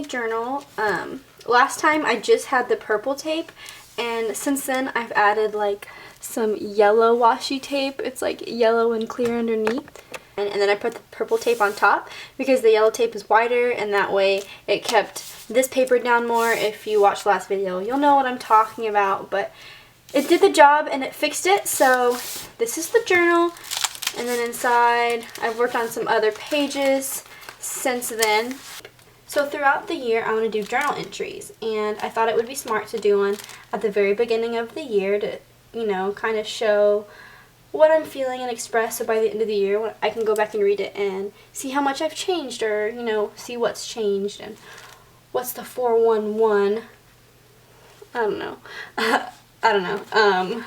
journal. Last time I just had the purple tape, and since then I've added like some yellow washi tape. It's like yellow and clear underneath. And then I put the purple tape on top because the yellow tape is wider, and that way it kept this paper down more. If you watched the last video, you'll know what I'm talking about, but it did the job and it fixed it. So this is the journal, and then inside I've worked on some other pages since then. So throughout the year I want to do journal entries, and I thought it would be smart to do one at the very beginning of the year to, you know, kind of show what I'm feeling and express, so by the end of the year I can go back and read it and see how much I've changed, or, you know, see what's changed and what's the 411. I don't know. I don't know.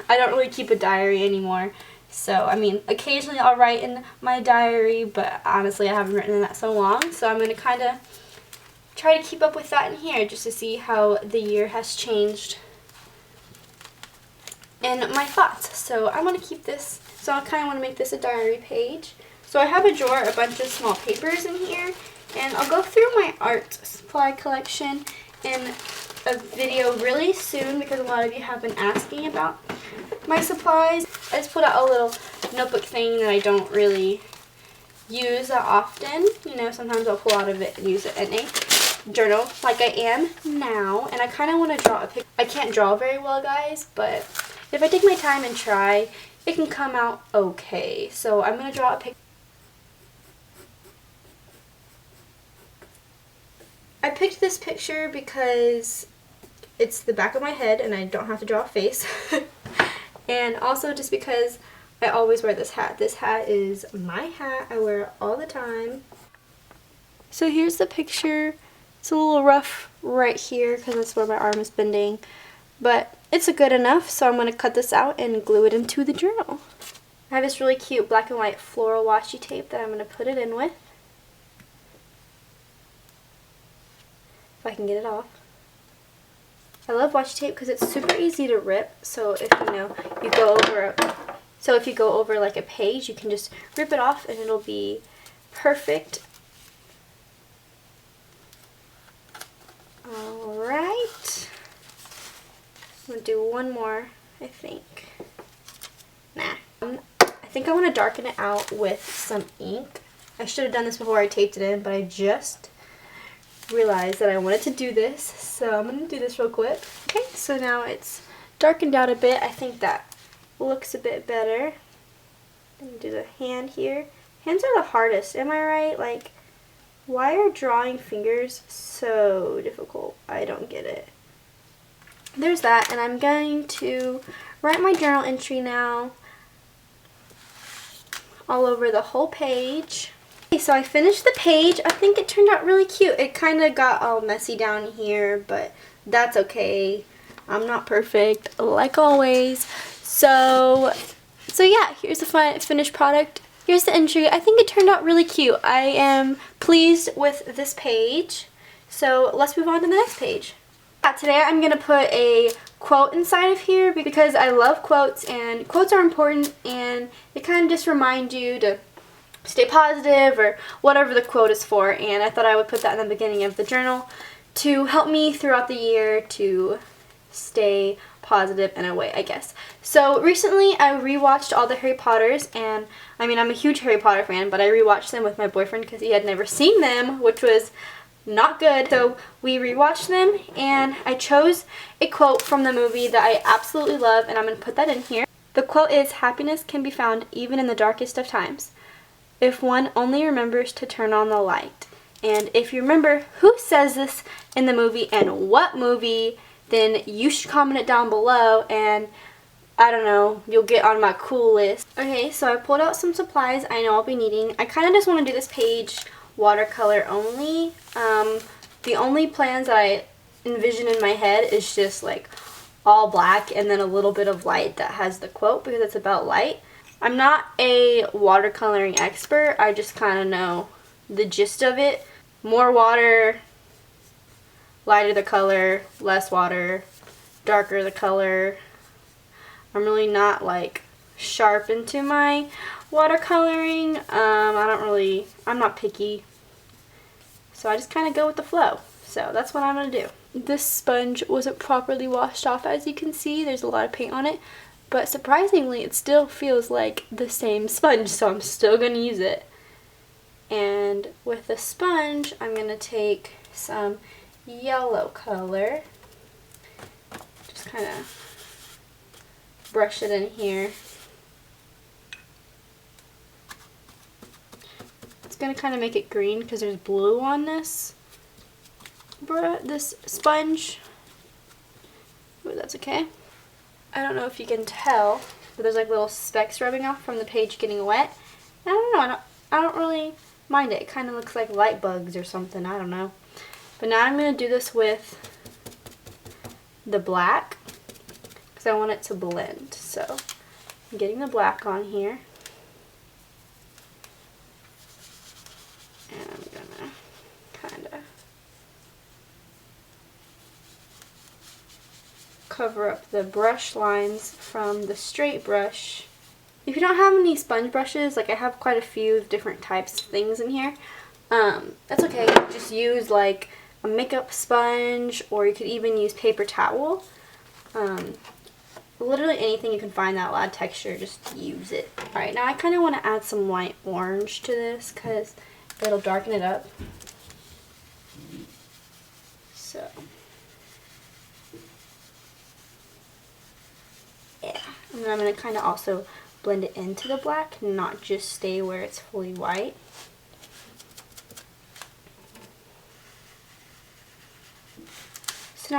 I don't really keep a diary anymore. So, I mean, occasionally I'll write in my diary, but honestly I haven't written in that so long. So I'm going to kind of try to keep up with that in here just to see how the year has changed and my thoughts. So I'm going to keep this, so I kind of want to make this a diary page. So I have a drawer, a bunch of small papers in here, and I'll go through my art supply collection in a video really soon because a lot of you have been asking about my supplies. I just put out a little notebook thing that I don't really use that often. You know, sometimes I'll pull out of it and use it in a journal like I am now, and I kind of want to draw a picture. I can't draw very well, guys, but if I take my time and try, it can come out okay. So I'm going to draw a picture. I picked this picture because it's the back of my head and I don't have to draw a face. And also just because I always wear this hat. This hat is my hat. I wear it all the time. So here's the picture. It's a little rough right here because that's where my arm is bending. But it's good enough, so I'm going to cut this out and glue it into the journal. I have this really cute black and white floral washi tape that I'm going to put it in with. If I can get it off. I love washi tape because it's super easy to rip, so if you go over like a page, you can just rip it off and it'll be perfect. Alright. I'm going to do one more, I think. Nah. I think I want to darken it out with some ink. I should have done this before I taped it in, but I just realized that I wanted to do this, so I'm going to do this real quick. Okay, so now it's darkened out a bit. I think that looks a bit better. I'm going to do the hand here. Hands are the hardest, am I right? Like, why are drawing fingers so difficult? I don't get it. There's that, and I'm going to write my journal entry now all over the whole page. Okay, so I finished the page. I think it turned out really cute. It kind of got all messy down here, but that's okay. I'm not perfect, like always. So yeah, here's the finished product. Here's the entry. I think it turned out really cute. I am pleased with this page. So let's move on to the next page. Today I'm going to put a quote inside of here because I love quotes, and quotes are important, and they kind of just remind you to stay positive or whatever the quote is for, and I thought I would put that in the beginning of the journal to help me throughout the year to stay positive in a way, I guess. So recently I rewatched all the Harry Potters, and I mean, I'm a huge Harry Potter fan, but I rewatched them with my boyfriend because he had never seen them, which was not good. So we rewatched them, and I chose a quote from the movie that I absolutely love, and I'm going to put that in here. The quote is, "Happiness can be found even in the darkest of times, if one only remembers to turn on the light." And if you remember who says this in the movie and what movie, then you should comment it down below, and I don't know, you'll get on my cool list. Okay, so I pulled out some supplies I know I'll be needing. I kind of just want to do this page watercolor only. The only plans that I envision in my head is just like all black and then a little bit of light that has the quote because it's about light. I'm not a watercoloring expert. I just kind of know the gist of it. More water, lighter the color, less water, darker the color. I'm really not like sharp into my watercoloring. I'm not picky. So I just kind of go with the flow. So that's what I'm going to do. This sponge wasn't properly washed off, as you can see. There's a lot of paint on it. But surprisingly, it still feels like the same sponge, so I'm still going to use it. And with the sponge, I'm going to take some yellow color. Just kind of brush it in here. It's going to kind of make it green because there's blue on this sponge. Ooh, that's okay. I don't know if you can tell, but there's like little specks rubbing off from the page getting wet. I don't know, I don't really mind it. It kind of looks like light bugs or something, I don't know. But now I'm going to do this with the black because I want it to blend. So I'm getting the black on here. And I'm going to kind of cover up the brush lines from the straight brush. If you don't have any sponge brushes, like I have quite a few different types of things in here, that's okay. Just use like a makeup sponge, or you could even use paper towel. Literally anything you can find that'll add texture, just use it. Alright, now I kind of want to add some light orange to this because it'll darken it up. So yeah, and then I'm going to kind of also blend it into the black, not just stay where it's fully white. So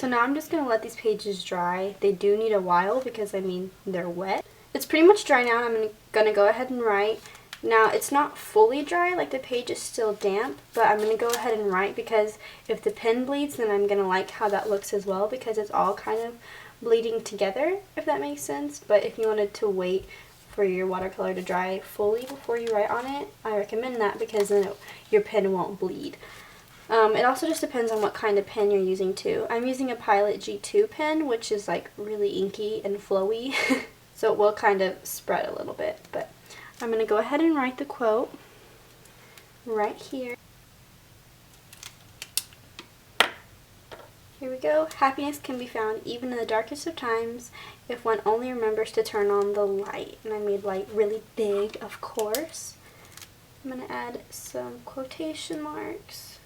now I'm just going to let these pages dry. They do need a while because, I mean, they're wet. It's pretty much dry now, and I'm going to go ahead and write. Now, it's not fully dry, like the page is still damp, but I'm going to go ahead and write because if the pen bleeds, then I'm going to like how that looks as well because it's all kind of bleeding together, if that makes sense. But if you wanted to wait for your watercolor to dry fully before you write on it, I recommend that because then your pen won't bleed. It also just depends on what kind of pen you're using too. I'm using a Pilot G2 pen, which is like really inky and flowy, so it will kind of spread a little bit. But I'm going to go ahead and write the quote right here. Here we go. Happiness can be found even in the darkest of times if one only remembers to turn on the light. And I made light really big, of course. I'm going to add some quotation marks.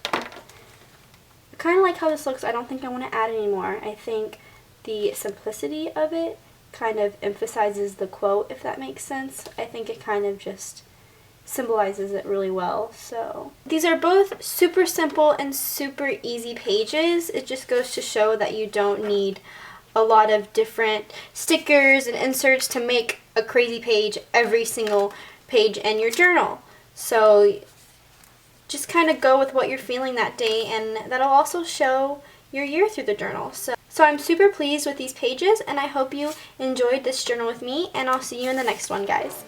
I kind of like how this looks. I don't think I want to add any more. I think the simplicity of it kind of emphasizes the quote, if that makes sense. I think it kind of just symbolizes it really well. So these are both super simple and super easy pages. It just goes to show that you don't need a lot of different stickers and inserts to make a crazy page every single page in your journal. So just kind of go with what you're feeling that day, and that'll also show your year through the journal. So I'm super pleased with these pages, and I hope you enjoyed this journal with me, and I'll see you in the next one, guys.